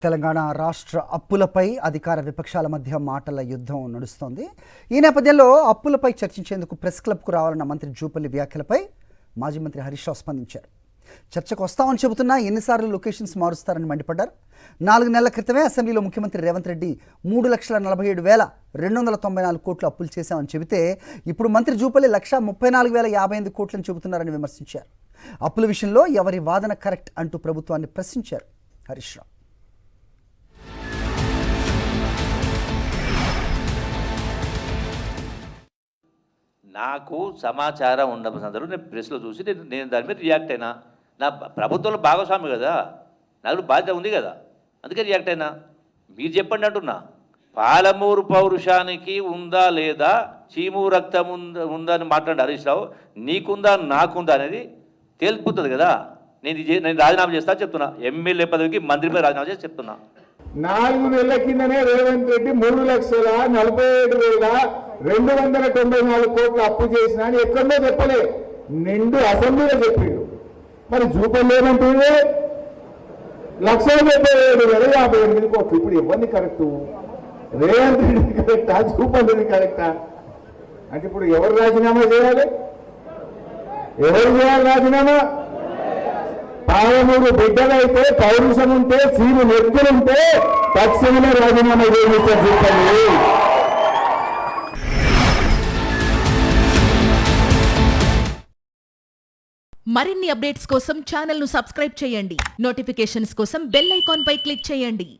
తెలంగాణ రాష్ట్ర అప్పులపై అధికార విపక్షాల మధ్య మాటల యుద్ధం నడుస్తోంది. ఈ నేపథ్యంలో అప్పులపై చర్చించేందుకు ప్రెస్ క్లబ్కు రావాలన్న మంత్రి జూపల్లి వ్యాఖ్యలపై మాజీ మంత్రి హరీష్ రావు స్పందించారు. చర్చకు వస్తామని చెబుతున్నా ఎన్నిసార్లు లొకేషన్స్ మారుస్తారని మండిపడ్డారు. 4 నెలల క్రితమే అసెంబ్లీలో ముఖ్యమంత్రి రేవంత్ రెడ్డి 3,47,294 కోట్లు అప్పులు చేశామని చెబితే ఇప్పుడు మంత్రి జూపల్లి 1,34,055 కోట్లని చెబుతున్నారని విమర్శించారు. అప్పుల విషయంలో ఎవరి వాదన కరెక్ట్ అంటూ ప్రభుత్వాన్ని ప్రశ్నించారు హరీష్ రావు. నాకు సమాచారం ఉన్న సందర్భంలో నేను ప్రెస్లో చూసి నేను దాని మీద రియాక్ట్ అయినా. నా ప్రభుత్వంలో భాగస్వామి కదా, నాకు బాధ్యత ఉంది కదా, అందుకే రియాక్ట్ అయినా. మీరు చెప్పండి అంటున్నా. పాలమూరు పౌరుషానికి ఉందా లేదా, చీము రక్తం ఉందా అని మాట్లాడి హరీష్ రావు, నీకుందా నాకుందా అనేది తేలిపోతుంది కదా. నేను రాజీనామా చేస్తా చెప్తున్నా. ఎమ్మెల్యే పదవికి మంత్రి పదవి రాజీనామా చేసి చెప్తున్నా. 4 నెలల కిందనే రేవంత్ రెడ్డి 3,47,294 కోట్లు అప్పు చేసినా అని ఎక్కడో చెప్పలే, నిండు అసెంబ్లీలో చెప్పిండు. మరి జూపల్లి ఏమంటుంది? 1,77,058 కోట్లు. ఇప్పుడు ఎవరిని కరెక్టు? రేవంత్ రెడ్డి కరెక్టా, జూపల్లిని కరెక్టా? అంటే ఇప్పుడు ఎవరు రాజీనామా చేయాలి? ఎవరు చేయాలి రాజీనామా? పాలమూరు బిడ్డలైతే, పౌరుషం ఉంటే, సీను నెత్తులుంటే తక్షణమే రాజీనామా చేస్తారు జూపల్లి. మరిన్ని అప్డేట్స్ కోసం ఛానల్ ను సబ్స్క్రైబ్ చేయండి. నోటిఫికేషన్స్ కోసం బెల్ ఐకాన్ పై క్లిక్ చేయండి.